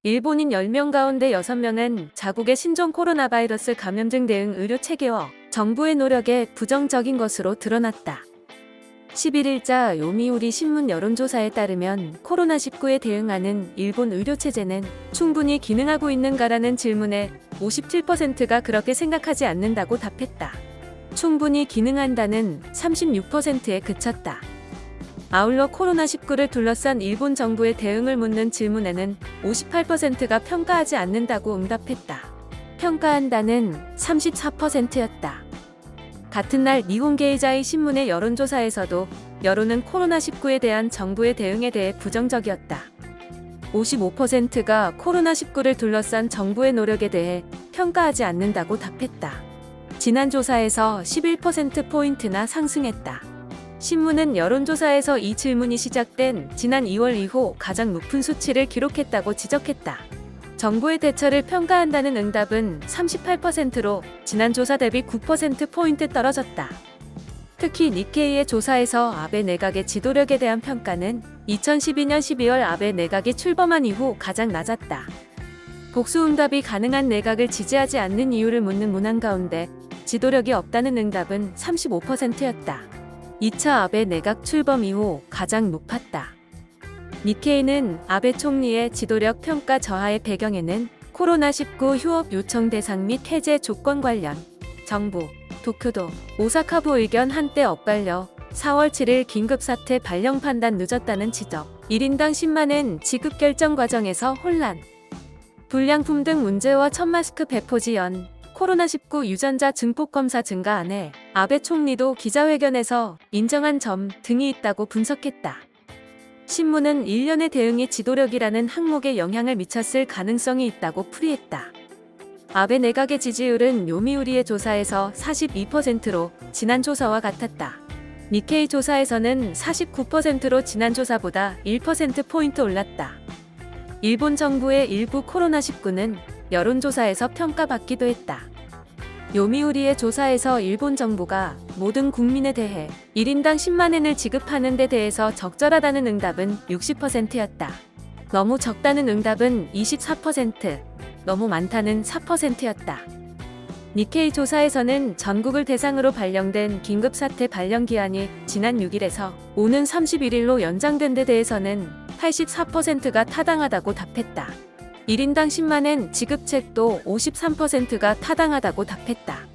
일본인 10명 가운데 6명은 자국의 신종 코로나 바이러스 감염증 대응 의료 체계와 정부의 노력에 부정적인 것으로 드러났다. 11일자 요미우리 신문 여론조사에 따르면 코로나19에 대응하는 일본 의료체제는 충분히 기능하고 있는가라는 질문에 57%가 그렇게 생각하지 않는다고 답했다. 충분히 기능한다는 36%에 그쳤다. 아울러 코로나19를 둘러싼 일본 정부의 대응을 묻는 질문에는 58%가 평가하지 않는다고 응답했다. 평가한다는 34%였다. 같은 날 니혼게이자이 신문의 여론조사에서도 여론은 코로나19에 대한 정부의 대응에 대해 부정적이었다. 55%가 코로나19를 둘러싼 정부의 노력에 대해 평가하지 않는다고 답했다. 지난 조사에서 11%포인트나 상승했다. 신문은 여론조사에서 이 질문이 시작된 지난 2월 이후 가장 높은 수치를 기록했다고 지적했다. 정부의 대처를 평가한다는 응답은 38%로 지난 조사 대비 9%포인트 떨어졌다. 특히 니케이의 조사에서 아베 내각의 지도력에 대한 평가는 2012년 12월 아베 내각이 출범한 이후 가장 낮았다. 복수 응답이 가능한 내각을 지지하지 않는 이유를 묻는 문항 가운데 지도력이 없다는 응답은 35%였다. 2차 아베 내각 출범 이후 가장 높았다. 니케이는 아베 총리의 지도력 평가 저하의 배경에는 코로나19 휴업 요청 대상 및 해제 조건 관련, 정부, 도쿄도, 오사카부 의견 한때 엇갈려 4월 7일 긴급사태 발령 판단 늦었다는 지적, 1인당 10만엔 지급 결정 과정에서 혼란, 불량품 등 문제와 천마스크 배포 지연, 코로나19 유전자 증폭 검사 증가 안에 아베 총리도 기자회견에서 인정한 점 등이 있다고 분석했다. 신문은 일련의 대응이 지도력이라는 항목에 영향을 미쳤을 가능성이 있다고 풀이했다. 아베 내각의 지지율은 요미우리의 조사에서 42%로 지난 조사와 같았다. 니케이 조사에서는 49%로 지난 조사보다 1%포인트 올랐다. 일본 정부의 일부 코로나19는 여론조사에서 평가받기도 했다. 요미우리의 조사에서 일본 정부가 모든 국민에 대해 1인당 10만엔을 지급하는 데 대해서 적절하다는 응답은 60%였다. 너무 적다는 응답은 24%, 너무 많다는 4%였다. 니케이 조사에서는 전국을 대상으로 발령된 긴급사태 발령 기한이 지난 6일에서 오는 31일로 연장된 데 대해서는 84%가 타당하다고 답했다. 1인당 10만엔 지급책도 53%가 타당하다고 답했다.